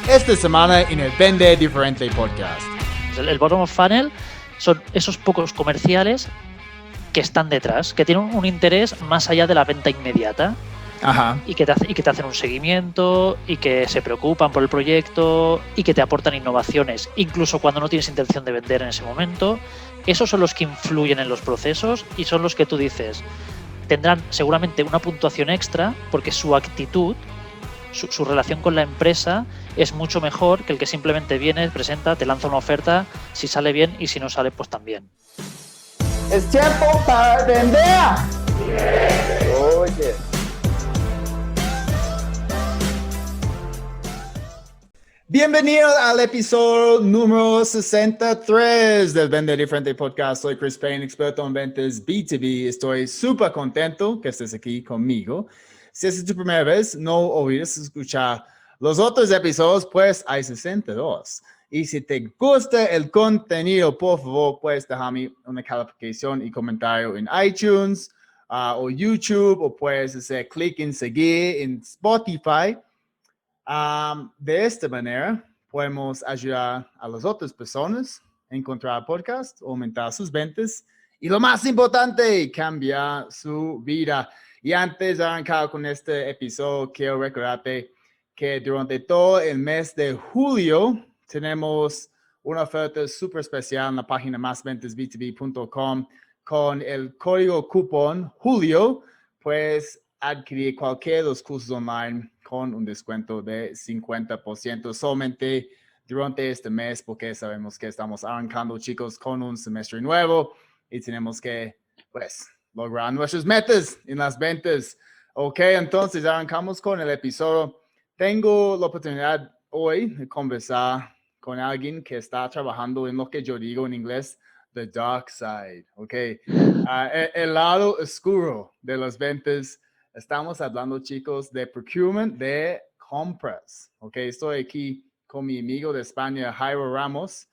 esta semana en el Vende Diferente Podcast. El bottom of funnel son esos pocos comerciales que están detrás, que tienen un interés más allá de la venta inmediata. Ajá. Y que te hacen un seguimiento y que se preocupan por el proyecto y que te aportan innovaciones, incluso cuando no tienes intención de vender en ese momento. Esos son los que influyen en los procesos y son los que tú dices tendrán seguramente una puntuación extra porque su actitud, su relación con la empresa es mucho mejor que el que simplemente viene, presenta, te lanza una oferta, si sale bien y si no sale pues también. Es tiempo para vender. Oye. Bienvenido al episodio número 63 del Vende Diferente Podcast. Soy Chris Payne, experto en ventas B2B. Estoy súper contento que estés aquí conmigo. Si es tu primera vez, no olvides escuchar los otros episodios, pues hay 62. Y si te gusta el contenido, por favor, puedes dejarme una calificación y comentario en iTunes o YouTube, o puedes hacer clic en seguir en Spotify. De esta manera, podemos ayudar a las otras personas a encontrar podcast, aumentar sus ventas y, lo más importante, cambiar su vida. Y antes de arrancar con este episodio, quiero recordarte que durante todo el mes de julio tenemos una oferta súper especial en la página másventasb2b.com. Con el código cupón Julio, pues adquirir cualquiera de los cursos online con un descuento de 50% solamente durante este mes, porque sabemos que estamos arrancando, chicos, con un semestre nuevo y tenemos que, pues, lograr nuestras metas en las ventas. Ok, entonces arrancamos con el episodio. Tengo la oportunidad hoy de conversar con alguien que está trabajando en lo que yo digo en inglés, the dark side, ok. El lado oscuro de las ventas. Estamos hablando, chicos, de procurement de compras. Ok, estoy aquí con mi amigo de España, Jairo Ramos,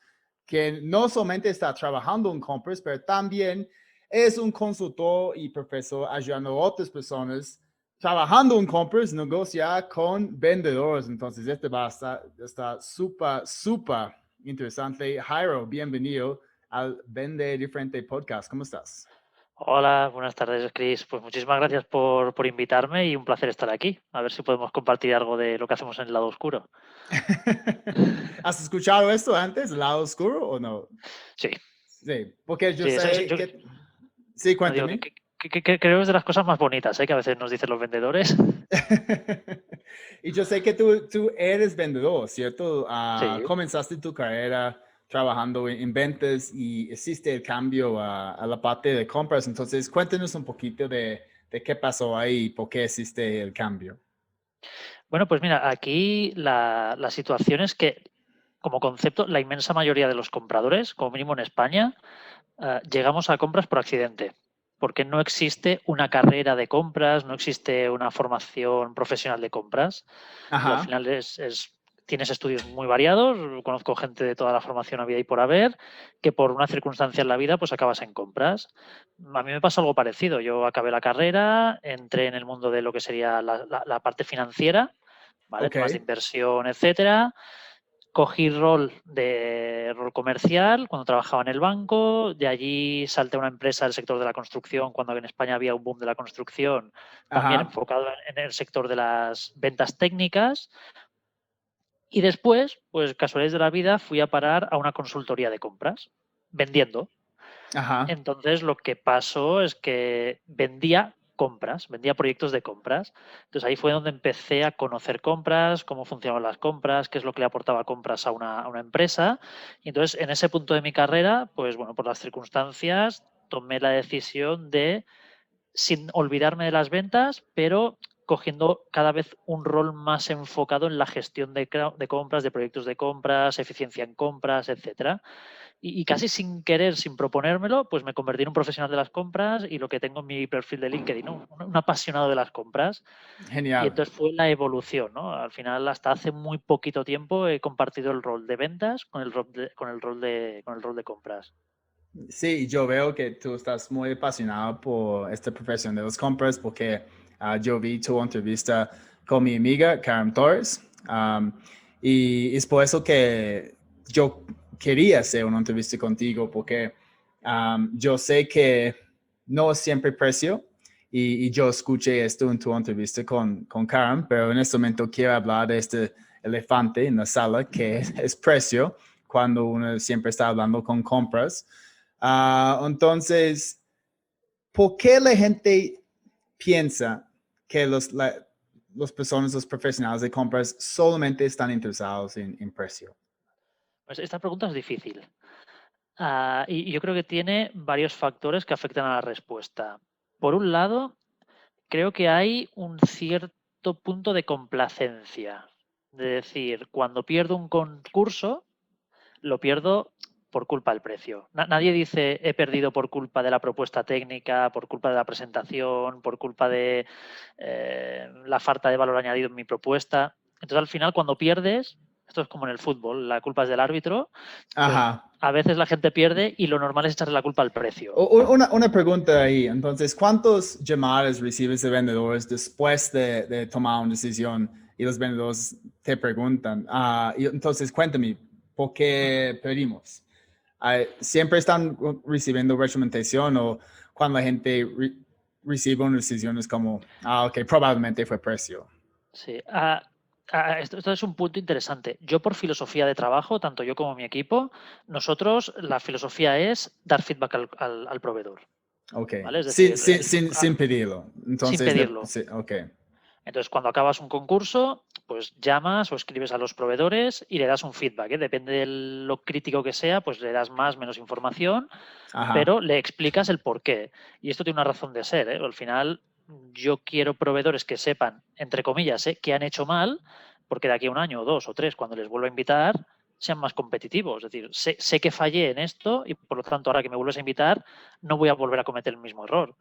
que no solamente está trabajando en compras, pero también es un consultor y profesor ayudando a otras personas trabajando en compras, negociar con vendedores. Entonces, este va a estar súper interesante. Jairo, bienvenido al Vende Diferente Podcast. ¿Cómo estás? Hola, buenas tardes, Chris. Pues muchísimas gracias por invitarme y un placer estar aquí. A ver si podemos compartir algo de lo que hacemos en el lado oscuro. ¿Has escuchado esto antes, el lado oscuro, o no? Sí. Sí, porque yo Sí, sé que... Sí, no digo cuéntame. que creo que es de las cosas más bonitas, que a veces nos dicen los vendedores. Y yo sé que tú eres vendedor, ¿cierto? Sí. Comenzaste tu carrera trabajando en ventas y hiciste el cambio a la parte de compras. Entonces, cuéntanos un poquito de qué pasó ahí y por qué hiciste el cambio. Bueno, pues mira, aquí la situación es que, como concepto, la inmensa mayoría de los compradores, como mínimo en España, llegamos a compras por accidente, porque no existe una carrera de compras, no existe una formación profesional de compras. Tú al Ajá. final tienes estudios muy variados, conozco gente de toda la formación habida y por haber, que por una circunstancia en la vida pues acabas en compras. A mí me pasó algo parecido, yo acabé la carrera, entré en el mundo de lo que sería la parte financiera, ¿vale? Ok. Temas de inversión, etcétera. Cogí rol comercial cuando trabajaba en el banco, de allí salté a una empresa del sector de la construcción cuando en España había un boom de la construcción, también Ajá. enfocado en el sector de las ventas técnicas. Y después, pues casualidades de la vida, fui a parar a una consultoría de compras, vendiendo. Ajá. Entonces lo que pasó es que vendía compras, vendía proyectos de compras. Entonces ahí fue donde empecé a conocer compras, cómo funcionaban las compras, qué es lo que le aportaba compras a una empresa. Y entonces en ese punto de mi carrera, pues bueno, por las circunstancias, tomé la decisión de, sin olvidarme de las ventas, pero cogiendo cada vez un rol más enfocado en la gestión de compras, de proyectos de compras, eficiencia en compras, etcétera. Y casi sin querer, sin proponérmelo, pues me convertí en un profesional de las compras y lo que tengo en mi perfil de LinkedIn, ¿no? Un apasionado de las compras. Y Genial. entonces fue la evolución, ¿no? Al final, hasta hace muy poquito tiempo he compartido el rol de ventas con el rol de compras. Sí, yo veo que tú estás muy apasionado por esta profesión de las compras porque yo vi tu entrevista con mi amiga Karen Torres Y es por eso que yo quería hacer una entrevista contigo, porque yo sé que no es siempre precio, y yo escuché esto en tu entrevista con Karen, pero en este momento quiero hablar de este elefante en la sala, que es precio, cuando uno siempre está hablando con compras. Entonces, ¿por qué la gente piensa que los personas, los profesionales de compras solamente están interesados en precio? Pues esta pregunta es difícil. Y yo creo que tiene varios factores que afectan a la respuesta. Por un lado, creo que hay un cierto punto de complacencia. De decir, cuando pierdo un concurso, lo pierdo por culpa del precio. Nadie dice he perdido por culpa de la propuesta técnica, por culpa de la presentación, por culpa de la falta de valor añadido en mi propuesta. Entonces, al final, cuando pierdes, esto es como en el fútbol, la culpa es del árbitro, pues Ajá. a veces la gente pierde y lo normal es echarle la culpa al precio. Una pregunta ahí. Entonces, ¿cuántos llamadas recibes de vendedores después de tomar una decisión y los vendedores te preguntan? Y entonces, cuéntame, ¿por qué perdimos? ¿Siempre están recibiendo retroalimentación, o cuando la gente recibe una decisión es como, ok, probablemente fue precio? Sí. Esto es un punto interesante. Yo, por filosofía de trabajo, tanto yo como mi equipo, nosotros la filosofía es dar feedback al proveedor. Ok, ¿Vale? Es decir, sin pedirlo. sin Entonces, pedirlo. sí, ok. Entonces, cuando acabas un concurso, pues llamas o escribes a los proveedores y le das un feedback, ¿eh? Depende de lo crítico que sea, pues le das más, menos información, Ajá. pero le explicas el por qué. Y esto tiene una razón de ser, ¿eh? Al final, yo quiero proveedores que sepan, entre comillas, que han hecho mal, porque de aquí a un año o dos o tres, cuando les vuelva a invitar, sean más competitivos. Es decir, sé que fallé en esto y por lo tanto, ahora que me vuelves a invitar, no voy a volver a cometer el mismo error.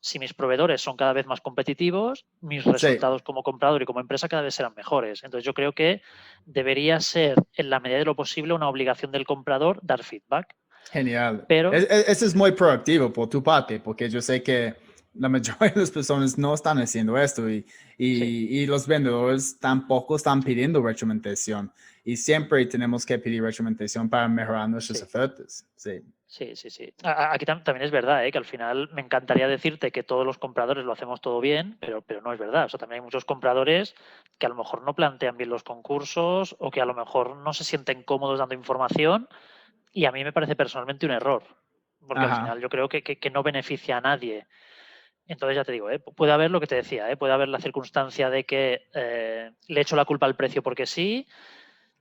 Si mis proveedores son cada vez más competitivos, mis Sí, resultados como comprador y como empresa cada vez serán mejores. Entonces, yo creo que debería ser, en la medida de lo posible, una obligación del comprador dar feedback. genial. Pero Eso es muy proactivo por tu parte, porque yo sé que la mayoría de las personas no están haciendo esto, sí, y los vendedores tampoco están pidiendo retroalimentación. Y siempre tenemos que pedir retroalimentación para mejorar nuestras sí. ofertas. Sí. Sí. Aquí también es verdad, que al final me encantaría decirte que todos los compradores lo hacemos todo bien, pero no es verdad. O sea, también hay muchos compradores que a lo mejor no plantean bien los concursos o que a lo mejor no se sienten cómodos dando información, y a mí me parece personalmente un error, porque al Ajá. final yo creo que no beneficia a nadie. Entonces, ya te digo, puede haber lo que te decía, puede haber la circunstancia de que le echo la culpa al precio porque sí.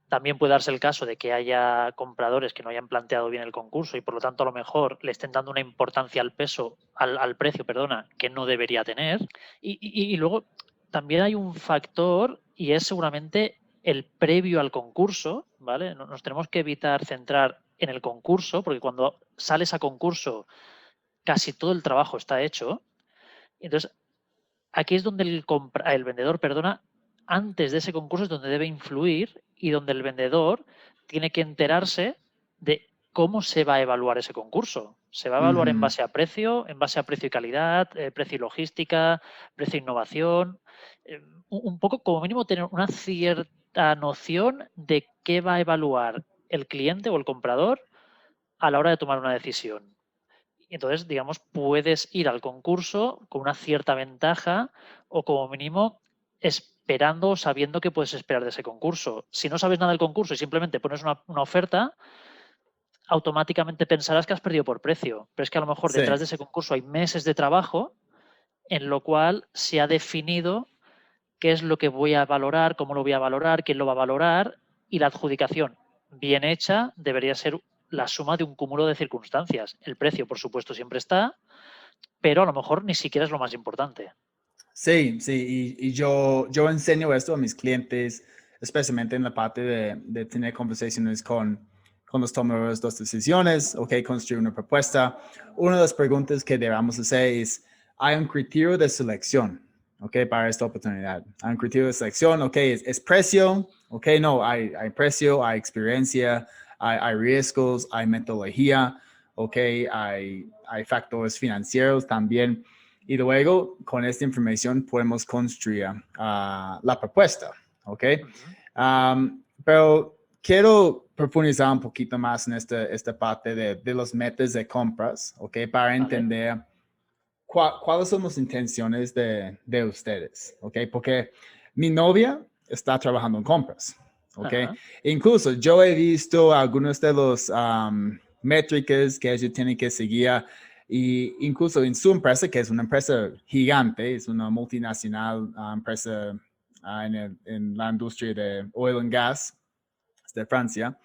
También puede darse el caso de que haya compradores que no hayan planteado bien el concurso y por lo tanto a lo mejor le estén dando una importancia al precio, perdona, que no debería tener. Y luego también hay un factor, y es seguramente el previo al concurso, ¿vale? Nos tenemos que evitar centrar en el concurso, porque cuando sales a concurso casi todo el trabajo está hecho. Entonces, aquí es donde el vendedor, perdona, antes de ese concurso es donde debe influir y donde el vendedor tiene que enterarse de cómo se va a evaluar ese concurso. Se va a evaluar Ujú. en base a precio y calidad, precio y logística, precio e innovación. Un poco, como mínimo, tener una cierta noción de qué va a evaluar el cliente o el comprador a la hora de tomar una decisión. Y entonces, digamos, puedes ir al concurso con una cierta ventaja o como mínimo esperando o sabiendo qué puedes esperar de ese concurso. Si no sabes nada del concurso y simplemente pones una oferta, automáticamente pensarás que has perdido por precio. Pero es que a lo mejor Sí. detrás de ese concurso hay meses de trabajo en lo cual se ha definido qué es lo que voy a valorar, cómo lo voy a valorar, quién lo va a valorar, y la adjudicación bien hecha debería ser la suma de un cúmulo de circunstancias. El precio, por supuesto, siempre está, pero a lo mejor ni siquiera es lo más importante. Sí, sí, y yo enseño esto a mis clientes, especialmente en la parte de tener conversaciones con los tomadores de decisiones, ok, construir una propuesta. Una de las preguntas que debemos hacer es, ¿hay un criterio de selección, ok, para esta oportunidad? ¿Hay un criterio de selección? Ok, ¿es precio? Ok, no, hay precio, hay experiencia, hay riesgos, hay metodología, ok, hay factores financieros también. Y luego, con esta información, podemos construir la propuesta, ¿ok? Uh -huh. pero quiero profundizar un poquito más en esta parte de los metas de compras, ¿ok? Para entender cuáles son las intenciones de ustedes, ¿ok? Porque mi novia está trabajando en compras, ¿ok? Ajá. Incluso yo he visto algunos de los métricas que ella tiene que seguir y incluso en su empresa, que es una empresa gigante, es una multinacional empresa en la industria de oil and gas de Francia.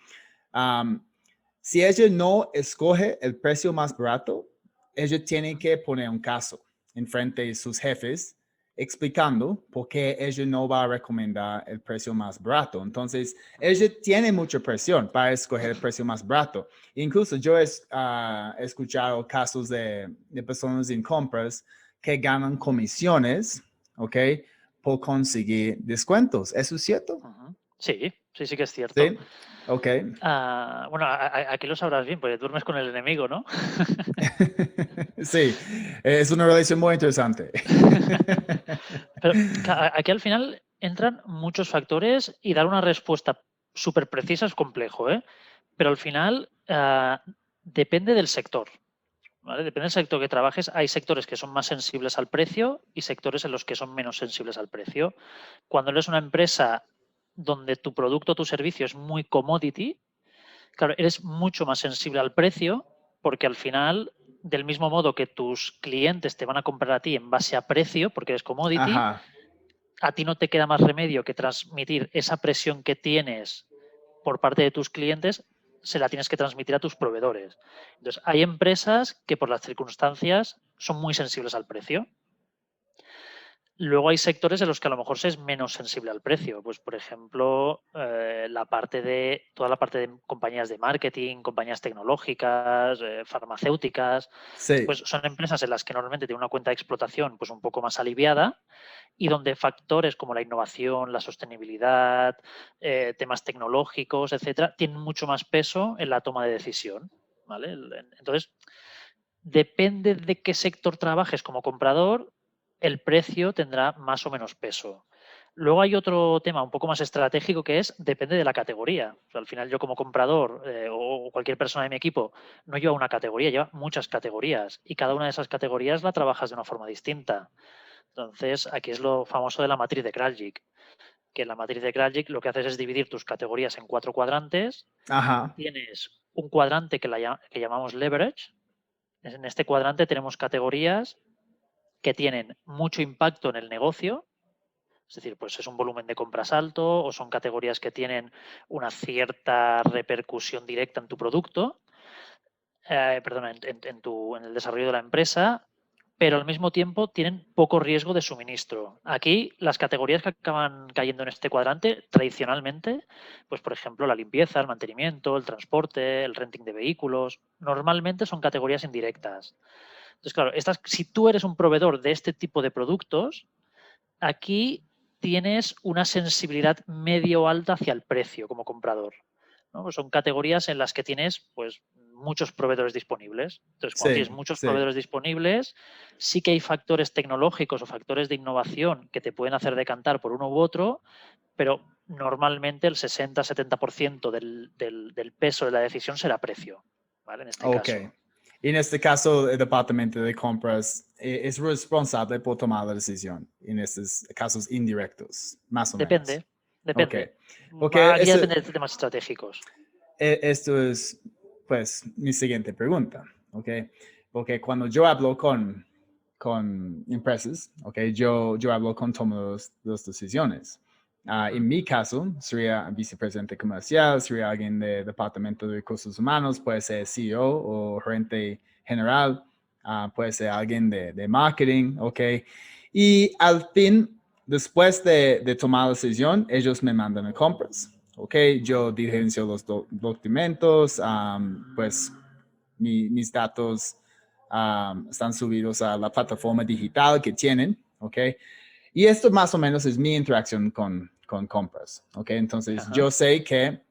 Si ella no escoge el precio más barato, ella tiene que poner un caso en frente de sus jefes explicando por qué ella no va a recomendar el precio más barato. Entonces, ella tiene mucha presión para escoger el precio más barato. Incluso yo he escuchado casos de personas en compras que ganan comisiones, ¿ok? Por conseguir descuentos. ¿Eso es cierto? Ujú. Sí, sí que es cierto. Sí. Ok. Bueno, aquí lo sabrás bien, porque duermes con el enemigo, ¿no? Sí, es una relación muy interesante. Pero aquí al final entran muchos factores y dar una respuesta súper precisa es complejo, ¿eh? Pero al final depende del sector, ¿vale? Depende del sector que trabajes. Hay sectores que son más sensibles al precio y sectores en los que son menos sensibles al precio. Cuando eres una empresa donde tu producto o tu servicio es muy commodity, claro, eres mucho más sensible al precio porque al final, del mismo modo que tus clientes te van a comprar a ti en base a precio, porque eres commodity, Ajá, a ti no te queda más remedio que transmitir esa presión que tienes por parte de tus clientes, se la tienes que transmitir a tus proveedores. Entonces, hay empresas que por las circunstancias son muy sensibles al precio. Luego hay sectores en los que a lo mejor se es menos sensible al precio. Pues, por ejemplo, toda la parte de compañías de marketing, compañías tecnológicas, farmacéuticas, sí, pues son empresas en las que normalmente tienen una cuenta de explotación pues un poco más aliviada y donde factores como la innovación, la sostenibilidad, temas tecnológicos, etcétera, tienen mucho más peso en la toma de decisión. ¿Vale? Entonces, depende de qué sector trabajes como comprador, el precio tendrá más o menos peso. Luego hay otro tema un poco más estratégico que es, depende de la categoría. O sea, al final yo como comprador o cualquier persona de mi equipo no lleva una categoría, lleva muchas categorías y cada una de esas categorías la trabajas de una forma distinta. Entonces, aquí es lo famoso de la matriz de Kraljic, que en la matriz de Kraljic lo que haces es dividir tus categorías en 4 cuadrantes. ajá, Tienes un cuadrante que llamamos leverage. En este cuadrante tenemos categorías que tienen mucho impacto en el negocio, es decir, pues es un volumen de compras alto o son categorías que tienen una cierta repercusión directa en tu producto, perdona, en el desarrollo de la empresa, pero al mismo tiempo tienen poco riesgo de suministro. Aquí las categorías que acaban cayendo en este cuadrante tradicionalmente, pues por ejemplo la limpieza, el mantenimiento, el transporte, el renting de vehículos, normalmente son categorías indirectas. Entonces, claro, si tú eres un proveedor de este tipo de productos, aquí tienes una sensibilidad medio alta hacia el precio como comprador, ¿no? Pues son categorías en las que tienes pues muchos proveedores disponibles. Entonces, cuando tienes sí, muchos sí, proveedores disponibles, sí que hay factores tecnológicos o factores de innovación que te pueden hacer decantar por uno u otro, pero normalmente el 60-70% del peso de la decisión será precio, ¿vale? En este ok. caso. Y en este caso, el departamento de compras es responsable por tomar la decisión en estos casos indirectos, más o menos. Depende, Ok, depende. porque Aquí ya depende de temas estratégicos. esto es, pues, mi siguiente pregunta, ok. Porque cuando yo hablo con empresas, ok, yo hablo con todos las decisiones. En mi caso, sería vicepresidente comercial, sería alguien del departamento de recursos humanos, puede ser CEO o gerente general, puede ser alguien de marketing, ok. Y al fin, después de tomar la decisión, ellos me mandan a compras, ok. Yo diligencio los documentos, pues mis datos están subidos a la plataforma digital que tienen, ok. Y esto más o menos es mi interacción con compras, ¿ok? Entonces, Ajá. yo sé que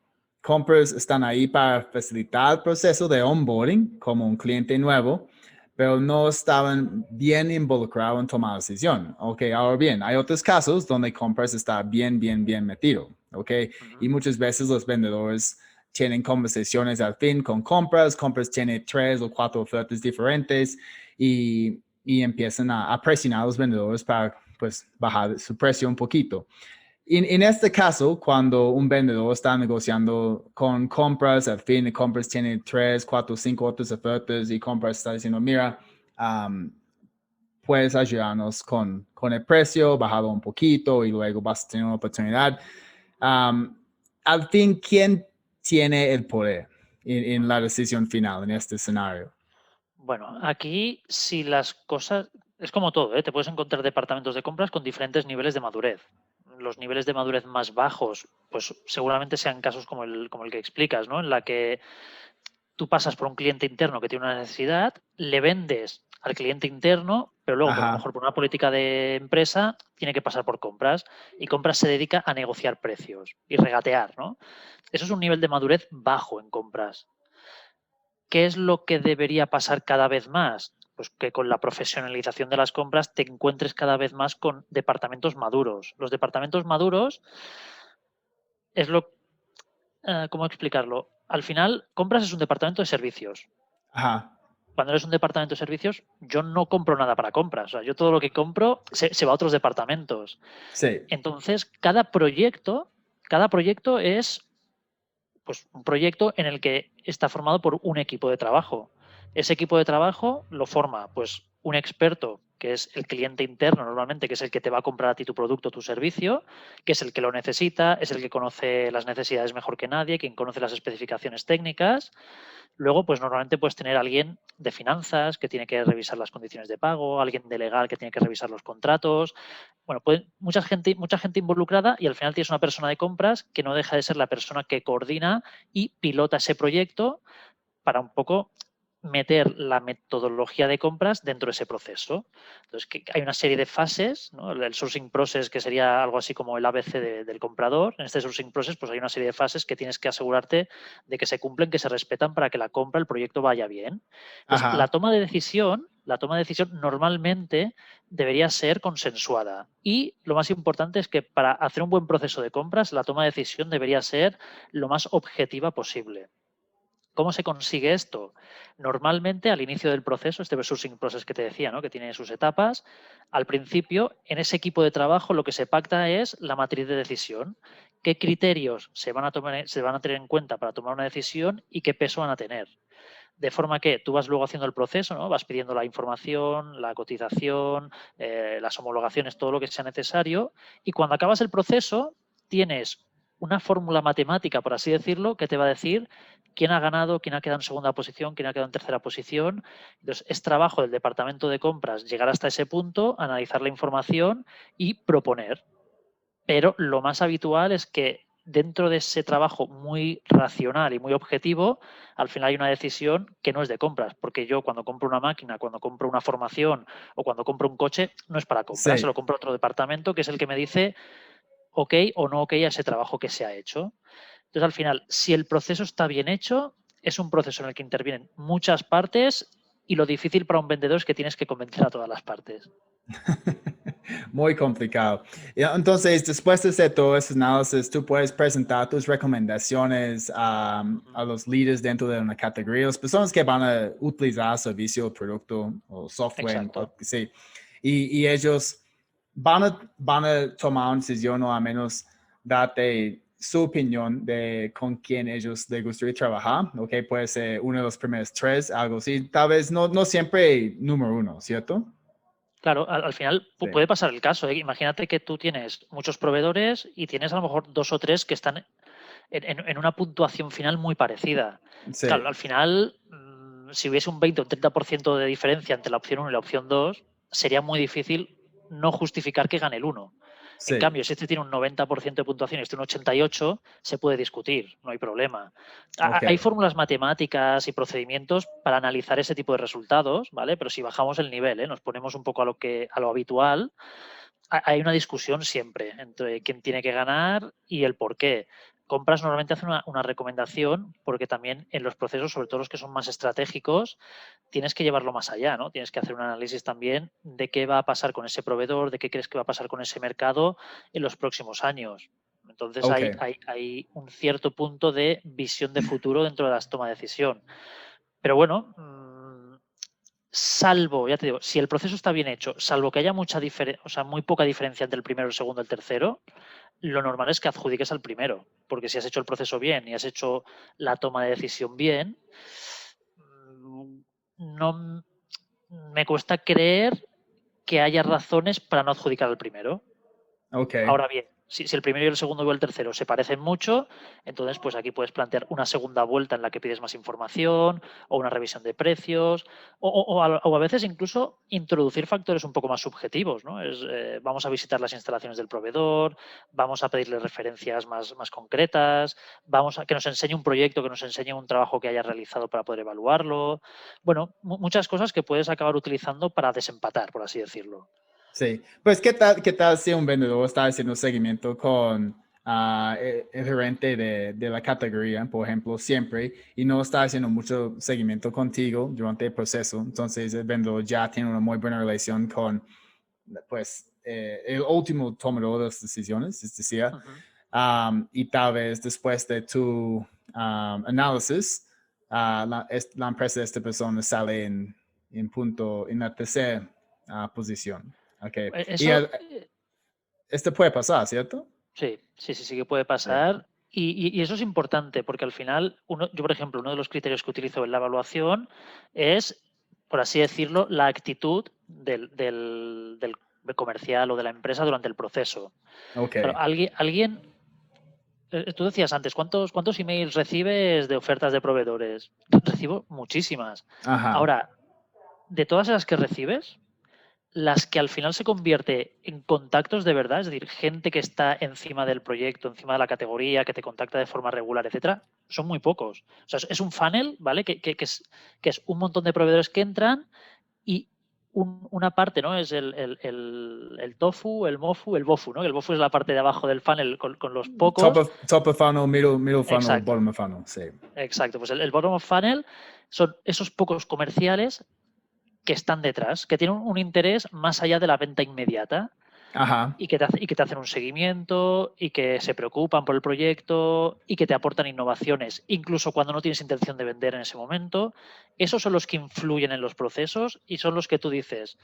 compras están ahí para facilitar el proceso de onboarding como un cliente nuevo, pero no estaban bien involucrados en tomar decisión, ¿ok? Ahora bien, hay otros casos donde compras está bien metido, ¿ok? Y muchas veces los vendedores tienen conversaciones al fin con compras tienen 3 o 4 ofertas diferentes y empiezan a presionar a los vendedores para pues bajar su precio un poquito. En este caso, cuando un vendedor está negociando con compras, al fin compras tiene 3, 4, 5 otras ofertas y compras está diciendo, mira, puedes ayudarnos con el precio, bajarlo un poquito y luego vas a tener una oportunidad. Al fin, ¿quién tiene el poder en la decisión final en este escenario? Bueno, aquí si las cosas, es como todo, ¿eh? Te puedes encontrar departamentos de compras con diferentes niveles de madurez. Los niveles de madurez más bajos, pues seguramente sean casos como el que explicas, ¿no? En la que tú pasas por un cliente interno que tiene una necesidad, le vendes al cliente interno, pero luego, por a lo Ajá, mejor por una política de empresa, tiene que pasar por compras y compras se dedica a negociar precios y regatear, ¿no? Eso es un nivel de madurez bajo en compras. ¿Qué es lo que debería pasar cada vez más? Pues que con la profesionalización de las compras te encuentres cada vez más con departamentos maduros. Los departamentos maduros es lo... ¿cómo explicarlo? Al final, compras es un departamento de servicios. ajá, Cuando eres un departamento de servicios, yo no compro nada para compras. O sea, yo todo lo que compro se va a otros departamentos. sí, Entonces, cada proyecto es pues, un proyecto en el que está formado por un equipo de trabajo. Ese equipo de trabajo lo forma pues, un experto, que es el cliente interno normalmente, que es el que te va a comprar a ti tu producto o tu servicio, que es el que lo necesita, es el que conoce las necesidades mejor que nadie, quien conoce las especificaciones técnicas. Luego, pues normalmente puedes tener a alguien de finanzas que tiene que revisar las condiciones de pago, alguien de legal que tiene que revisar los contratos. Bueno, pues mucha gente involucrada y al final tienes una persona de compras que no deja de ser la persona que coordina y pilota ese proyecto para un poco meter la metodología de compras dentro de ese proceso. Entonces, que hay una serie de fases, ¿no? El sourcing process, que sería algo así como el ABC del comprador. En este sourcing process, pues hay una serie de fases que tienes que asegurarte de que se cumplen, que se respetan para que la compra, el proyecto vaya bien. Entonces, ajá, la toma de decisión normalmente debería ser consensuada. Y lo más importante es que para hacer un buen proceso de compras, la toma de decisión debería ser lo más objetiva posible. ¿Cómo se consigue esto? Normalmente al inicio del proceso, este sourcing process que te decía, ¿no? Que tiene sus etapas, al principio en ese equipo de trabajo lo que se pacta es la matriz de decisión. ¿Qué criterios se van a tener en cuenta para tomar una decisión y qué peso van a tener? De forma que tú vas luego haciendo el proceso, ¿no? Vas pidiendo la información, la cotización, las homologaciones, todo lo que sea necesario, y cuando acabas el proceso tienes una fórmula matemática, por así decirlo, que te va a decir quién ha ganado, quién ha quedado en segunda posición, quién ha quedado en tercera posición. Entonces, es trabajo del departamento de compras llegar hasta ese punto, analizar la información y proponer. Pero lo más habitual es que dentro de ese trabajo muy racional y muy objetivo, al final hay una decisión que no es de compras, porque yo cuando compro una máquina, cuando compro una formación o cuando compro un coche, no es para compras, se sí. lo compro a otro departamento que es el que me dice ok o no ok a ese trabajo que se ha hecho. Entonces, al final, si el proceso está bien hecho, es un proceso en el que intervienen muchas partes y lo difícil para un vendedor es que tienes que convencer a todas las partes. Muy complicado. Y entonces, después de hacer todo ese análisis, tú puedes presentar tus recomendaciones a los líderes dentro de una categoría, las personas que van a utilizar servicio, producto o software, Exacto. sí. Y ellos van a tomar una decisión o al menos darte su opinión de con quién ellos les gustaría trabajar. Ok, puede ser uno de los primeros 3, algo así. Tal vez no siempre número 1, ¿cierto? Claro, al final Sí. puede pasar el caso, ¿eh? Imagínate que tú tienes muchos proveedores y tienes a lo mejor 2 o 3 que están en una puntuación final muy parecida. Sí. Claro, al final, si hubiese un 20 o un 30% de diferencia entre la opción 1 y la opción 2, sería muy difícil no justificar que gane el 1. En Sí. cambio, si este tiene un 90% de puntuación y este un 88%, se puede discutir, no hay problema. Ok. Hay fórmulas matemáticas y procedimientos para analizar ese tipo de resultados, ¿vale? Pero si bajamos el nivel, ¿eh? Nos ponemos un poco a lo habitual, hay una discusión siempre entre quién tiene que ganar y el por qué. Compras normalmente hace una recomendación porque también en los procesos, sobre todo los que son más estratégicos, tienes que llevarlo más allá, ¿no? Tienes que hacer un análisis también de qué va a pasar con ese proveedor, de qué crees que va a pasar con ese mercado en los próximos años. Entonces Ok. hay un cierto punto de visión de futuro dentro de las tomas de decisión. Pero bueno, salvo, ya te digo, si el proceso está bien hecho, salvo que haya mucha diferencia, o sea, muy poca diferencia entre el primero, el segundo y el tercero, lo normal es que adjudiques al primero, porque si has hecho el proceso bien y has hecho la toma de decisión bien, no me cuesta creer que haya razones para no adjudicar al primero. Ok. Ahora bien, si el primero y el segundo o el tercero se parecen mucho, entonces pues aquí puedes plantear una segunda vuelta en la que pides más información o una revisión de precios o a veces incluso introducir factores un poco más subjetivos, ¿no? Vamos a visitar las instalaciones del proveedor, vamos a pedirle referencias más concretas, vamos a que nos enseñe un proyecto, que nos enseñe un trabajo que haya realizado para poder evaluarlo. Bueno, muchas cosas que puedes acabar utilizando para desempatar, por así decirlo. Sí, pues ¿qué tal si un vendedor está haciendo seguimiento con el gerente de la categoría, por ejemplo, siempre, y no está haciendo mucho seguimiento contigo durante el proceso? Entonces el vendedor ya tiene una muy buena relación con, pues, el último tomador de las decisiones, es decir, Ujú. y tal vez después de tu análisis, la empresa de esta persona sale en la tercera posición. Okay. Y Eso esto puede pasar, ¿cierto? sí que puede Sí. pasar. Y eso es importante porque al final, yo por ejemplo, uno de los criterios que utilizo en la evaluación es, por así decirlo, la actitud del comercial o de la empresa durante el proceso. Ok. Claro, tú decías antes, ¿cuántos emails recibes de ofertas de proveedores? Recibo muchísimas. Ajá. Ahora, de todas las que recibes, las que al final se convierte en contactos de verdad, es decir, gente que está encima del proyecto, encima de la categoría, que te contacta de forma regular, etcétera, son muy pocos. O sea, es un funnel, ¿vale? Que es un montón de proveedores que entran y una parte, ¿no? Es el tofu, el mofu, el bofu, ¿no? El bofu es la parte de abajo del funnel con los pocos. Top of funnel, middle funnel, Exacto, bottom of funnel, sí. exacto. Pues el bottom of funnel son esos pocos comerciales que están detrás, que tienen un interés más allá de la venta inmediata Ajá. y que te hacen un seguimiento y que se preocupan por el proyecto y que te aportan innovaciones, incluso cuando no tienes intención de vender en ese momento. Esos son los que influyen en los procesos y son los que tú dices,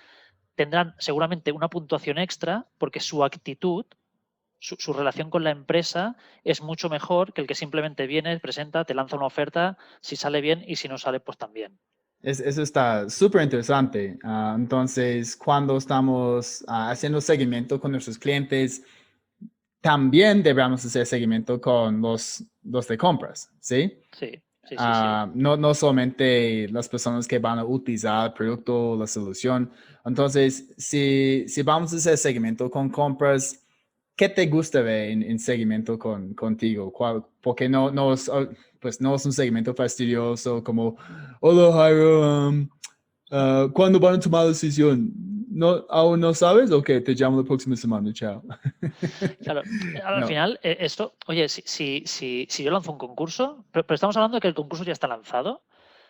tendrán seguramente una puntuación extra porque su actitud, su relación con la empresa es mucho mejor que el que simplemente viene, presenta, te lanza una oferta, si sale bien y si no sale, pues también. Eso está súper interesante. Entonces, cuando estamos haciendo seguimiento con nuestros clientes, también debemos hacer seguimiento con los de compras, ¿sí? Sí. No solamente las personas que van a utilizar el producto o la solución. Entonces, si vamos a hacer seguimiento con compras, ¿qué te gusta ver en seguimiento contigo? Porque pues no es un seguimiento fastidioso como, hola Jairo, ¿cuándo van a tomar la decisión? ¿No, aún no sabes? Ok, te llamo la próxima semana, chao. Claro, al No. final, esto, oye, si yo lanzo un concurso, pero estamos hablando de que el concurso ya está lanzado.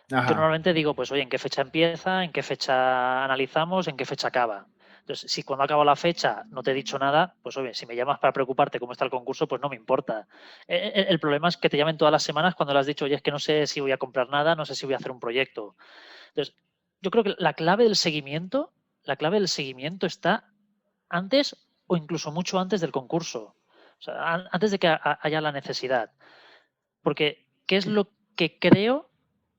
Yo Ajá. normalmente digo, pues oye, ¿en qué fecha empieza? ¿En qué fecha analizamos? ¿En qué fecha acaba? Entonces, si cuando acaba la fecha no te he dicho nada, pues oye, si me llamas para preocuparte cómo está el concurso, pues no me importa. El problema es que te llamen todas las semanas cuando le has dicho, oye, es que no sé si voy a comprar nada, no sé si voy a hacer un proyecto. Entonces, yo creo que la clave del seguimiento está antes o incluso mucho antes del concurso. O sea, antes de que haya la necesidad. Porque, ¿qué es lo que creo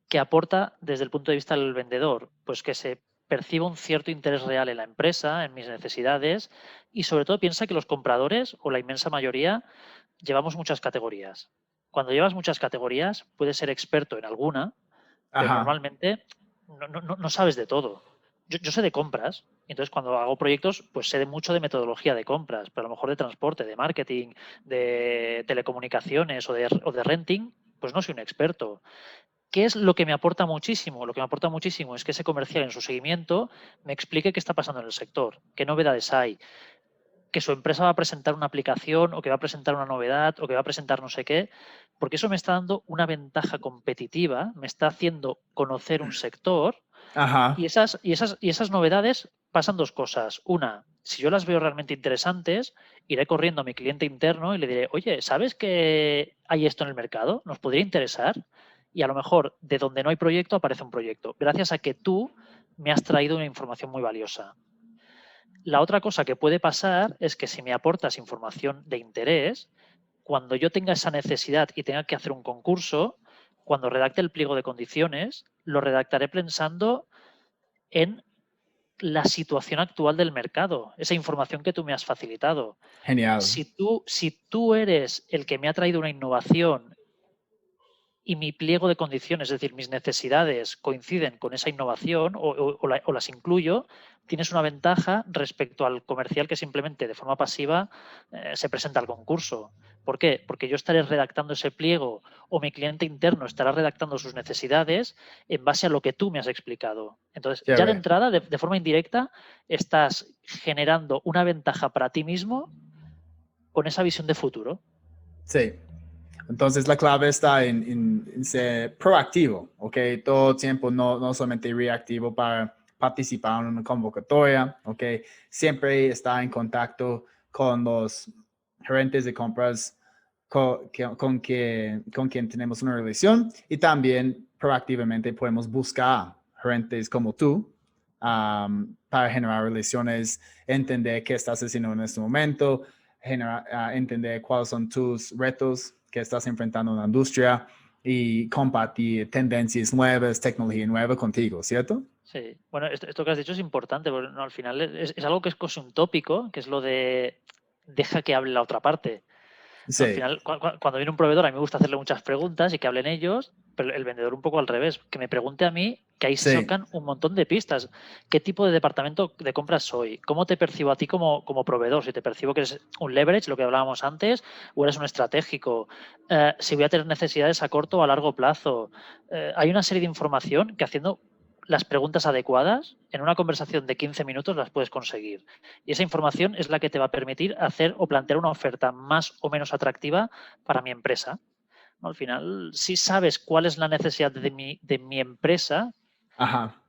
que aporta desde el punto de vista del vendedor? Pues que se perciba un cierto interés real en la empresa, en mis necesidades y sobre todo piensa que los compradores o la inmensa mayoría llevamos muchas categorías. Cuando llevas muchas categorías puedes ser experto en alguna, pero Ajá. normalmente no sabes de todo. Yo sé de compras, y entonces cuando hago proyectos, pues sé de mucho de metodología de compras, pero a lo mejor de transporte, de marketing, de telecomunicaciones o de renting, pues no soy un experto. ¿Qué es lo que me aporta muchísimo? Lo que me aporta muchísimo es que ese comercial en su seguimiento me explique qué está pasando en el sector, qué novedades hay, que su empresa va a presentar una aplicación o que va a presentar una novedad o que va a presentar no sé qué, porque eso me está dando una ventaja competitiva, me está haciendo conocer un sector Ajá. y esas novedades pasan dos cosas. Una, si yo las veo realmente interesantes, iré corriendo a mi cliente interno y le diré, oye, ¿sabes que hay esto en el mercado? ¿Nos podría interesar? Y a lo mejor de donde no hay proyecto aparece un proyecto, gracias a que tú me has traído una información muy valiosa. La otra cosa que puede pasar es que si me aportas información de interés, cuando yo tenga esa necesidad y tenga que hacer un concurso, cuando redacte el pliego de condiciones, lo redactaré pensando en la situación actual del mercado, esa información que tú me has facilitado. Genial. Si tú eres el que me ha traído una innovación y mi pliego de condiciones, es decir, mis necesidades coinciden con esa innovación o las incluyo, tienes una ventaja respecto al comercial que simplemente de forma pasiva se presenta al concurso. ¿Por qué? Porque yo estaré redactando ese pliego o mi cliente interno estará redactando sus necesidades en base a lo que tú me has explicado. Entonces, ya de Chévere. entrada, de forma indirecta, estás generando una ventaja para ti mismo con esa visión de futuro. Sí. Entonces la clave está en ser proactivo, ¿ok? Todo el tiempo, no solamente reactivo para participar en una convocatoria, ¿ok? Siempre está en contacto con los gerentes de compras con quien tenemos una relación y también proactivamente podemos buscar gerentes como tú para generar relaciones, entender qué estás haciendo en este momento, entender cuáles son tus retos que estás enfrentando en la industria y compartir tendencias nuevas, tecnología nueva contigo, ¿cierto? Sí, bueno, esto que has dicho es importante, porque no, al final es algo que es casi un tópico, que es lo de deja que hable la otra parte. ¿No? Al Sí, final, cuando viene un proveedor, a mí me gusta hacerle muchas preguntas y que hablen ellos, pero el vendedor un poco al revés, que me pregunte a mí, que ahí se sí. sacan un montón de pistas. ¿Qué tipo de departamento de compras soy? ¿Cómo te percibo a ti como proveedor? Si te percibo que eres un leverage, lo que hablábamos antes, o eres un estratégico. Si voy a tener necesidades a corto o a largo plazo. Hay una serie de información que haciendo las preguntas adecuadas, en una conversación de 15 minutos las puedes conseguir. Y esa información es la que te va a permitir hacer o plantear una oferta más o menos atractiva para mi empresa. ¿No? Al final, si sabes cuál es la necesidad de mi empresa, Ajá.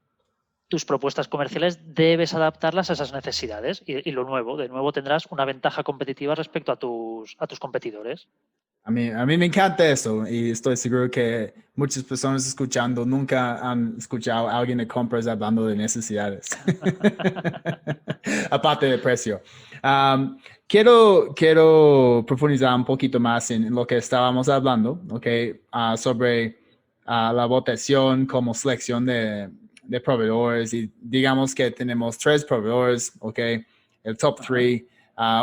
tus propuestas comerciales debes adaptarlas a esas necesidades. Y lo nuevo, de nuevo tendrás una ventaja competitiva respecto a tus competidores. A mí me encanta eso y estoy seguro que muchas personas escuchando nunca han escuchado a alguien de compras hablando de necesidades, aparte de precio. Quiero profundizar un poquito más en lo que estábamos hablando, ¿ok? Sobre la votación como selección de proveedores y digamos que tenemos 3 proveedores, ¿ok? El top 3,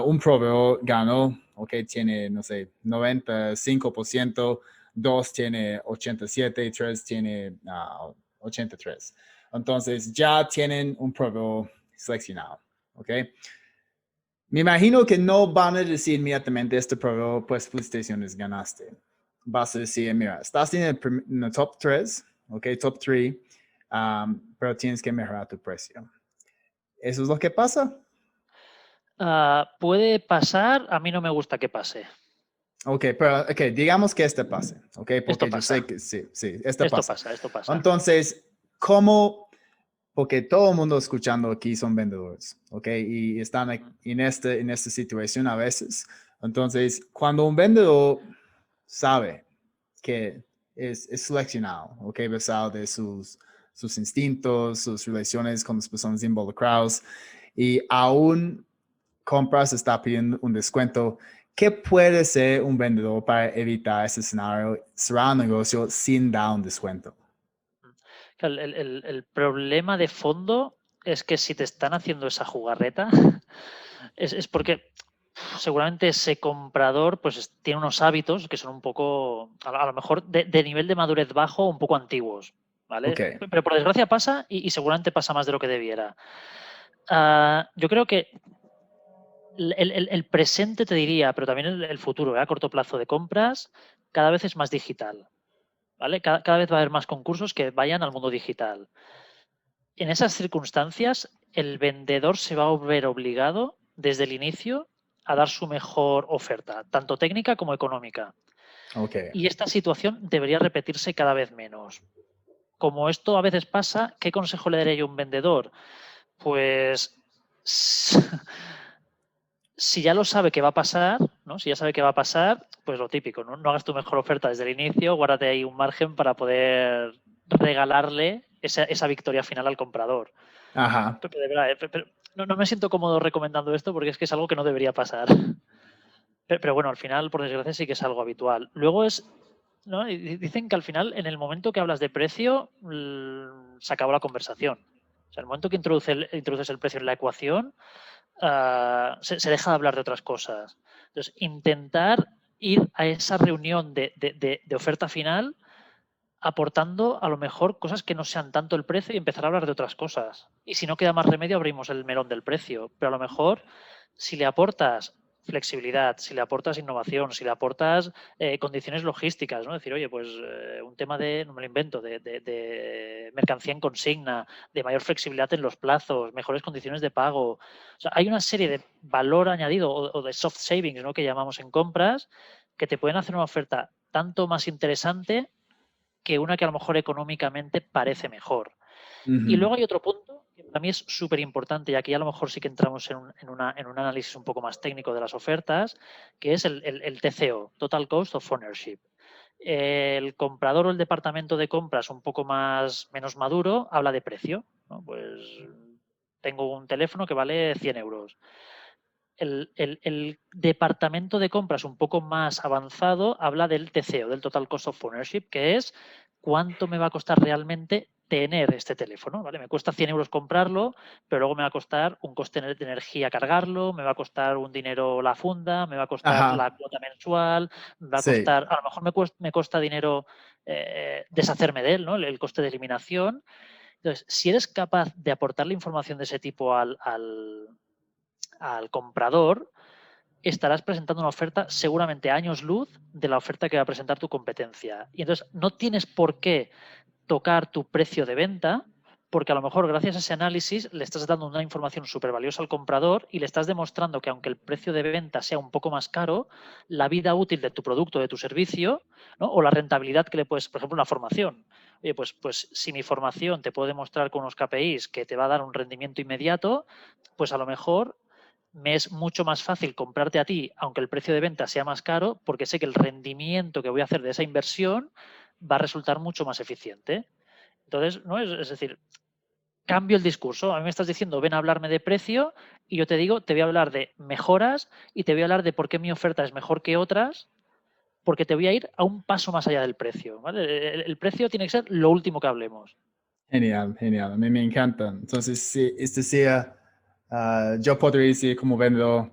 un proveedor ganó. Ok, tiene, no sé, 95%, 2 tiene 87 y 3 tiene 83. Entonces ya tienen un proveedor seleccionado, ok. Me imagino que no van a decir inmediatamente este proveedor, pues felicitaciones, ganaste. Vas a decir, mira, estás en el top 3, ok, top 3, pero tienes que mejorar tu precio. ¿Eso es lo que pasa? Puede pasar, a mí no me gusta que pase. Ok, pero digamos que este pase, ok, Esto porque yo pasa, sé que sí, este pasa. esto pasa. Entonces, ¿cómo? Porque todo el mundo escuchando aquí son vendedores, ok, y están en esta situación a veces. Entonces, cuando un vendedor sabe que es seleccionado, ok, basado de sus instintos, sus relaciones con las personas involucradas, y aún compras está pidiendo un descuento. ¿Qué puede hacer un vendedor para evitar ese escenario, cerrar un negocio sin dar un descuento? El problema de fondo es que si te están haciendo esa jugarreta, es porque seguramente ese comprador pues tiene unos hábitos que son un poco, a lo mejor de nivel de madurez bajo, un poco antiguos, ¿vale? Ok, Pero por desgracia pasa y seguramente pasa más de lo que debiera. Yo creo que el presente te diría, pero también el futuro, a corto plazo de compras, cada vez es más digital, ¿vale? Cada vez va a haber más concursos que vayan al mundo digital. En esas circunstancias, el vendedor se va a ver obligado desde el inicio a dar su mejor oferta, tanto técnica como económica. ok, Y esta situación debería repetirse cada vez menos. Como esto a veces pasa, ¿qué consejo le daría yo a un vendedor? Pues si ya lo sabe que va a pasar, ¿no? Si ya sabe que va a pasar, pues lo típico, ¿no? No hagas tu mejor oferta desde el inicio, guárdate ahí un margen para poder regalarle esa victoria final al comprador. Ajá. Pero de verdad, pero no me siento cómodo recomendando esto porque es que es algo que no debería pasar. Pero bueno, al final, por desgracia, sí que es algo habitual. Luego ¿no? Y dicen que al final, en el momento que hablas de precio, se acabó la conversación. O sea, el momento que introduces el precio en la ecuación, se deja de hablar de otras cosas. Entonces, intentar ir a esa reunión de oferta final aportando a lo mejor cosas que no sean tanto el precio y empezar a hablar de otras cosas. Y si no queda más remedio, abrimos el melón del precio. Pero a lo mejor, si le aportas flexibilidad, si le aportas innovación, si le aportas condiciones logísticas, ¿no? Decir, oye, pues un tema no me lo invento, de mercancía en consigna, de mayor flexibilidad en los plazos, mejores condiciones de pago. O sea, hay una serie de valor añadido o de soft savings, ¿no? Que llamamos en compras, que te pueden hacer una oferta tanto más interesante que una que a lo mejor económicamente parece mejor. Y luego hay otro punto que para mí es súper importante, y aquí a lo mejor sí que entramos en un análisis un poco más técnico de las ofertas, que es el TCO, Total Cost of Ownership. El comprador o el departamento de compras un poco menos maduro habla de precio, ¿no? Pues tengo un teléfono que vale 100 euros. El departamento de compras un poco más avanzado habla del TCO, del Total Cost of Ownership, que es cuánto me va a costar realmente tener este teléfono, ¿vale? Me cuesta 100 euros comprarlo, pero luego me va a costar un coste de energía cargarlo, me va a costar un dinero la funda, me va a costar Ajá. la cuota mensual, me va a Sí. costar, a lo mejor me cuesta dinero deshacerme de él, ¿no? El coste de eliminación. Entonces, si eres capaz de aportarle información de ese tipo al comprador, estarás presentando una oferta seguramente a años luz de la oferta que va a presentar tu competencia. Y entonces no tienes por qué tocar tu precio de venta, porque a lo mejor gracias a ese análisis le estás dando una información súper valiosa al comprador y le estás demostrando que aunque el precio de venta sea un poco más caro, la vida útil de tu producto, de tu servicio, ¿no? O la rentabilidad que le puedes, por ejemplo, una formación. Oye, pues si mi formación te puedo demostrar con unos KPIs que te va a dar un rendimiento inmediato, pues a lo mejor me es mucho más fácil comprarte a ti, aunque el precio de venta sea más caro, porque sé que el rendimiento que voy a hacer de esa inversión va a resultar mucho más eficiente. Entonces, ¿no? Es decir, cambio el discurso. A mí me estás diciendo, ven a hablarme de precio y yo te digo, te voy a hablar de mejoras y te voy a hablar de por qué mi oferta es mejor que otras, porque te voy a ir a un paso más allá del precio. ¿Vale? El precio tiene que ser lo último que hablemos. Genial, genial. A mí me encanta. Entonces, sí, yo podría decir como vendedor,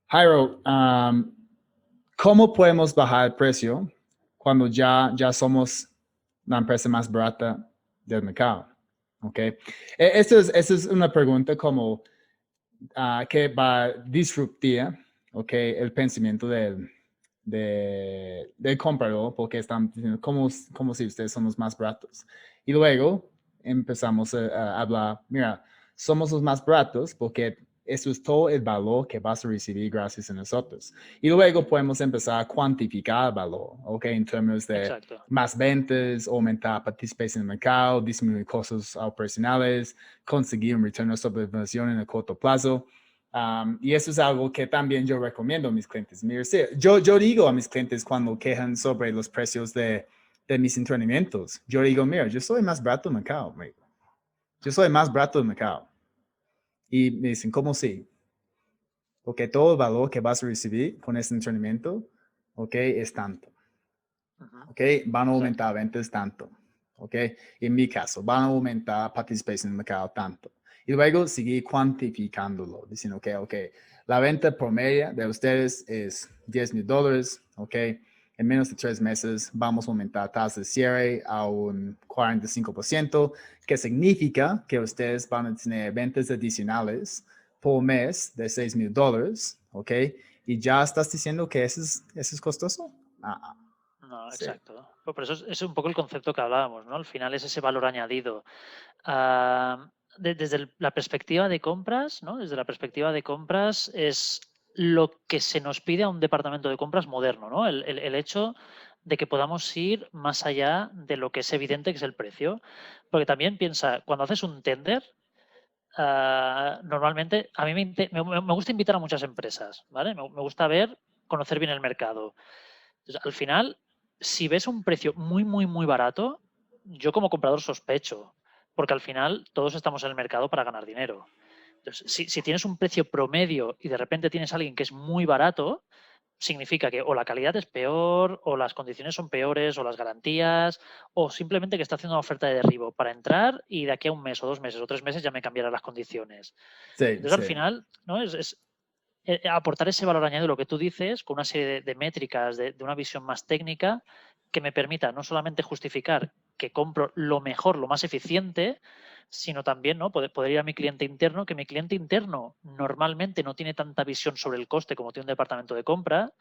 Jairo, ¿cómo podemos bajar el precio cuando ya somos la empresa más barata del mercado? ¿Ok? Esta es una pregunta como que va a disruptir, ¿ok? El pensamiento del comprador, porque están diciendo, ¿cómo si ustedes son los más baratos? Y luego empezamos a hablar, mira, somos los más baratos porque eso es todo el valor que vas a recibir gracias a nosotros. Y luego podemos empezar a cuantificar el valor, ¿ok? En términos de Exacto. más ventas, aumentar participación en el mercado, disminuir costos operacionales, conseguir un retorno sobre inversión en el corto plazo. Y eso es algo que también yo recomiendo a mis clientes. Mira, sí, yo digo a mis clientes cuando quejan sobre los precios de mis entrenamientos, yo digo, mira, yo soy más barato del mercado. Amigo. Yo soy más barato del mercado. Y me dicen, ¿cómo sí? Porque todo el valor que vas a recibir con ese entrenamiento, ¿ok? Es tanto. ¿Ok? Van a aumentar ventas tanto. ¿Ok? En mi caso, van a aumentar participación en el mercado tanto. Y luego seguir cuantificándolo, diciendo, ok, la venta promedio de ustedes es $10,000, ¿ok? En menos de 3 meses vamos a aumentar tasa de cierre a un 45%, que significa que ustedes van a tener ventas adicionales por mes de $6,000, ¿ok? Y ya estás diciendo que eso es costoso. No, Sí. exacto. Pues por eso es un poco el concepto que hablábamos, ¿no? Al final es ese valor añadido. Desde la perspectiva de compras, ¿no? Desde la perspectiva de compras es lo que se nos pide a un departamento de compras moderno, ¿no? El hecho de que podamos ir más allá de lo que es evidente que es el precio. Porque también piensa, cuando haces un tender, normalmente a mí me gusta invitar a muchas empresas, ¿vale? Me gusta conocer bien el mercado. Entonces, al final, si ves un precio muy, muy, muy barato, yo como comprador sospecho, porque al final todos estamos en el mercado para ganar dinero. Entonces, si tienes un precio promedio y de repente tienes a alguien que es muy barato, significa que o la calidad es peor, o las condiciones son peores, o las garantías, o simplemente que está haciendo una oferta de derribo para entrar y de aquí a un mes o 2 meses o 3 meses ya me cambiarán las condiciones. Sí, Entonces, al sí. final, ¿no? Es aportar ese valor añadido, lo que tú dices, con una serie de métricas, de una visión más técnica, que me permita no solamente justificar que compro lo mejor, lo más eficiente, sino también, ¿no?, poder ir a mi cliente interno, que mi cliente interno normalmente no tiene tanta visión sobre el coste como tiene un departamento de compra,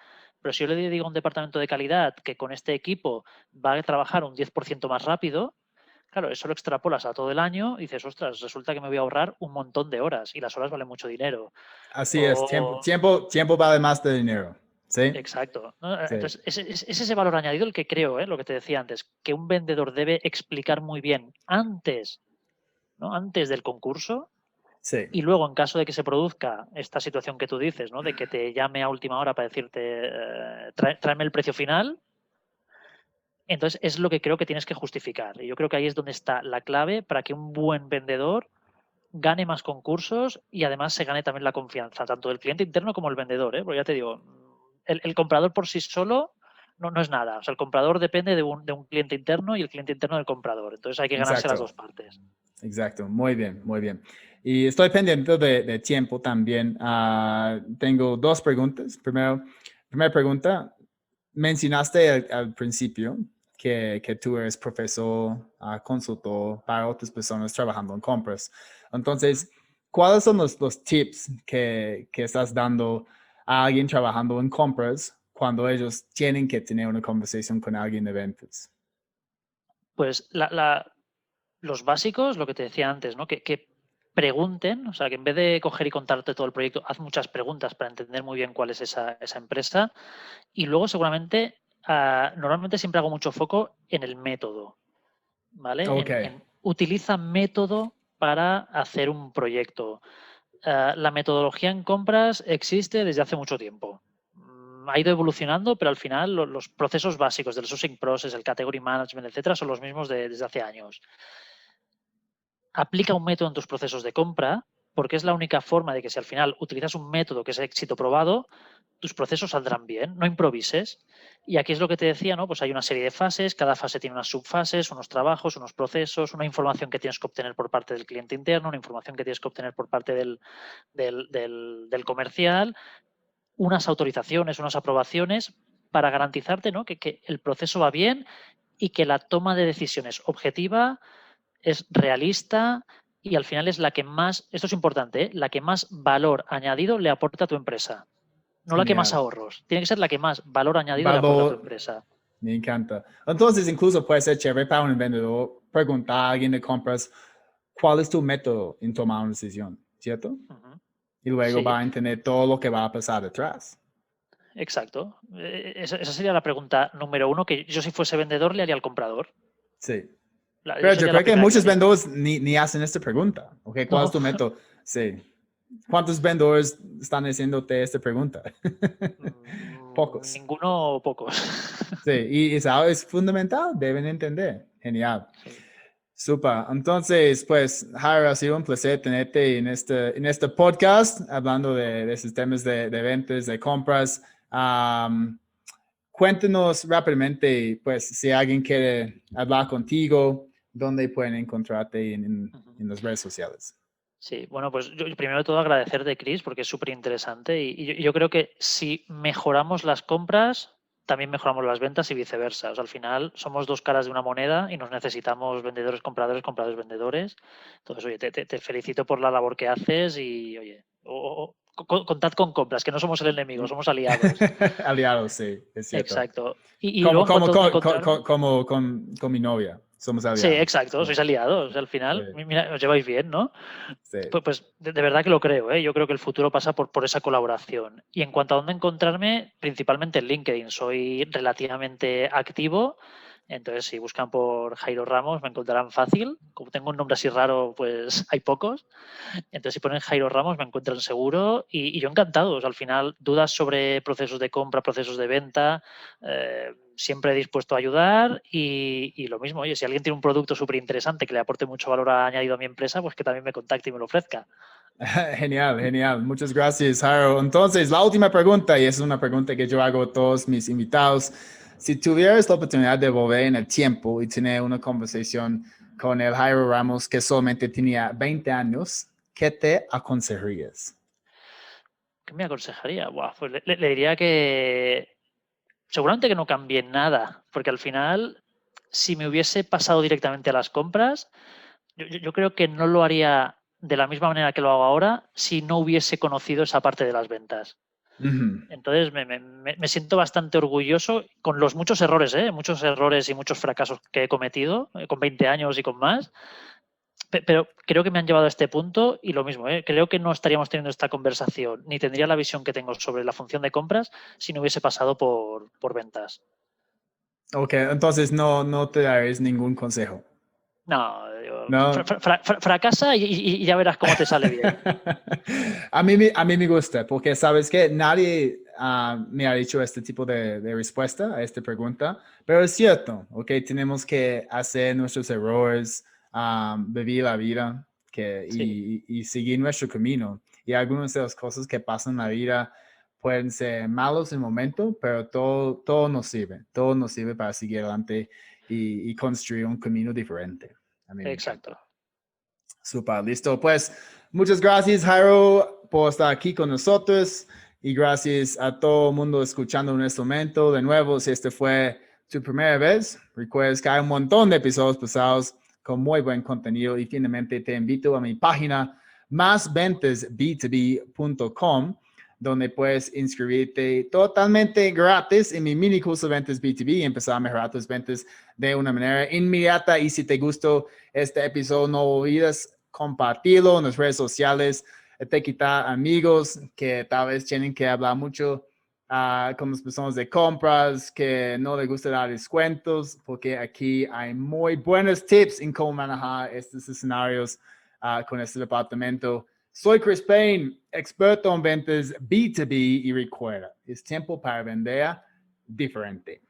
pero si yo le digo a un departamento de calidad que con este equipo va a trabajar un 10% más rápido, claro, eso lo extrapolas a todo el año y dices, ostras, resulta que me voy a ahorrar un montón de horas y las horas valen mucho dinero. Así es, O, tiempo vale más de dinero. ¿Sí? exacto, ¿no? Sí. Entonces, es ese valor añadido el que creo, lo que te decía antes, que un vendedor debe explicar muy bien antes, ¿no?, antes del concurso, Sí. y luego, en caso de que se produzca esta situación que tú dices, ¿no?, de que te llame a última hora para decirte, tráeme el precio final, entonces es lo que creo que tienes que justificar. Y yo creo que ahí es donde está la clave para que un buen vendedor gane más concursos y además se gane también la confianza, tanto del cliente interno como el vendedor, ¿eh? Porque ya te digo, el comprador por sí solo no es nada. O sea, el comprador depende de un cliente interno y el cliente interno del comprador. Entonces hay que ganarse las Exacto. dos partes. Exacto, muy bien, muy bien. Y estoy pendiente de tiempo también. Tengo dos preguntas. Primera pregunta, mencionaste al principio que tú eres profesor, consultor para otras personas trabajando en compras. Entonces, ¿cuáles son los tips que estás dando a alguien trabajando en compras cuando ellos tienen que tener una conversación con alguien de ventas? Pues los básicos, lo que te decía antes, ¿no? Que pregunten, o sea, que en vez de coger y contarte todo el proyecto, haz muchas preguntas para entender muy bien cuál es esa empresa. Y luego, seguramente, normalmente siempre hago mucho foco en el método, ¿vale? Ok, En utiliza método para hacer un proyecto. La metodología en compras existe desde hace mucho tiempo. Ha ido evolucionando, pero al final los procesos básicos del sourcing process, el category management, etcétera, son los mismos desde hace años. Aplica un método en tus procesos de compra, porque es la única forma de que si al final utilizas un método que es éxito probado, tus procesos saldrán bien, no improvises. Y aquí es lo que te decía, ¿no? Pues hay una serie de fases, cada fase tiene unas subfases, unos trabajos, unos procesos, una información que tienes que obtener por parte del cliente interno, una información que tienes que obtener por parte del comercial, unas autorizaciones, unas aprobaciones, para garantizarte, ¿no?, que el proceso va bien y que la toma de decisiones objetiva, es realista y al final es la que más, esto es importante, la que más valor añadido le aporta a tu empresa. No la que más genial. ahorros. Tiene que ser la que más valor añadido le aporta a tu Valor, empresa. me encanta. Entonces, incluso puede ser chévere para un vendedor preguntar a alguien de compras cuál es tu método en tomar una decisión, ¿cierto? Ujú. Y luego Sí, va a entender todo lo que va a pasar detrás. exacto. Esa sería la pregunta número uno que yo, si fuese vendedor, le haría al comprador. Sí. Yo Pero yo sería la creo que primera que muchos haría. vendedores ni hacen esta pregunta. Okay, ¿cuál es No, tu método? Sí. ¿Cuántos vendedores están haciéndote esta pregunta? Pocos. ninguno o pocos. Sí, y eso es fundamental, deben entender. Genial. Sí. Super. Entonces, pues, Jairo, ha sido un placer tenerte en este podcast, hablando de esos temas de ventas, de compras. Cuéntanos rápidamente, pues, si alguien quiere hablar contigo, ¿dónde pueden encontrarte Ujú. en las redes sociales? Sí, bueno, pues yo primero de todo agradecerte, Chris, porque es súper interesante y yo creo que si mejoramos las compras, también mejoramos las ventas y viceversa. O sea, al final somos dos caras de una moneda y nos necesitamos vendedores, compradores, compradores, vendedores. Entonces, oye, te felicito por la labor que haces y, oye, contad con compras, que no somos el enemigo, somos aliados. Aliados, sí, es cierto. Exacto. Y Como, luego, en como, cuanto a dónde co- co- encontrarme. co- como con mi novia, somos Sí, aliados. exacto, sois aliados. Al Sí, final, mira, os lleváis bien, ¿no? sí. Pues de verdad que lo creo, ¿eh? Yo creo que el futuro pasa por esa colaboración. Y en cuanto a dónde encontrarme, principalmente en LinkedIn. Soy relativamente activo Entonces, si buscan por Jairo Ramos, me encontrarán fácil. Como tengo un nombre así raro, pues hay pocos. Entonces, si ponen Jairo Ramos, me encuentran seguro y yo encantado. O sea, al final, dudas sobre procesos de compra, procesos de venta, siempre dispuesto a ayudar y lo mismo, oye, si alguien tiene un producto súper interesante que le aporte mucho valor añadido a mi empresa, pues que también me contacte y me lo ofrezca. Genial, genial. Muchas gracias, Jairo. Entonces, la última pregunta, y es una pregunta que yo hago a todos mis invitados. Si tuvieras la oportunidad de volver en el tiempo y tener una conversación con el Jairo Ramos que solamente tenía 20 años, ¿qué te aconsejarías? ¿Qué me aconsejaría? Buah, pues le diría que seguramente que no cambie nada, porque al final, si me hubiese pasado directamente a las compras, yo creo que no lo haría de la misma manera que lo hago ahora si no hubiese conocido esa parte de las ventas. Ujú. Entonces me siento bastante orgulloso con los muchos errores y muchos fracasos que he cometido con 20 años y con más, pero creo que me han llevado a este punto y lo mismo, creo que no estaríamos teniendo esta conversación ni tendría la visión que tengo sobre la función de compras si no hubiese pasado por ventas. Ok, entonces no te daréis ningún consejo. No, digo, No. fracasa y ya verás cómo te sale bien. A mí me gusta, porque sabes que nadie me ha dicho este tipo de respuesta a esta pregunta, pero es cierto, ok, tenemos que hacer nuestros errores, vivir la vida Sí, y seguir nuestro camino. Y algunas de las cosas que pasan en la vida pueden ser malos en el momento, pero todo nos sirve para seguir adelante y construir un camino diferente. A mí me exacto. encanta. Super, listo. Pues muchas gracias, Jairo, por estar aquí con nosotros y gracias a todo el mundo escuchando en este momento. De nuevo, si este fue tu primera vez, recuerda que hay un montón de episodios pasados con muy buen contenido y finalmente te invito a mi página másventasb2b.com donde puedes inscribirte totalmente gratis en mi mini curso de ventas B2B y empezar a mejorar tus ventas de una manera inmediata. Y si te gustó este episodio, no olvides compartirlo en las redes sociales, etiquetar amigos que tal vez tienen que hablar mucho con las personas de compras, que no les gusta dar descuentos, porque aquí hay muy buenos tips en cómo manejar estos escenarios con este departamento. Soy Chris Payne, experto en ventas B2B y recuerda, es tiempo para vender diferente.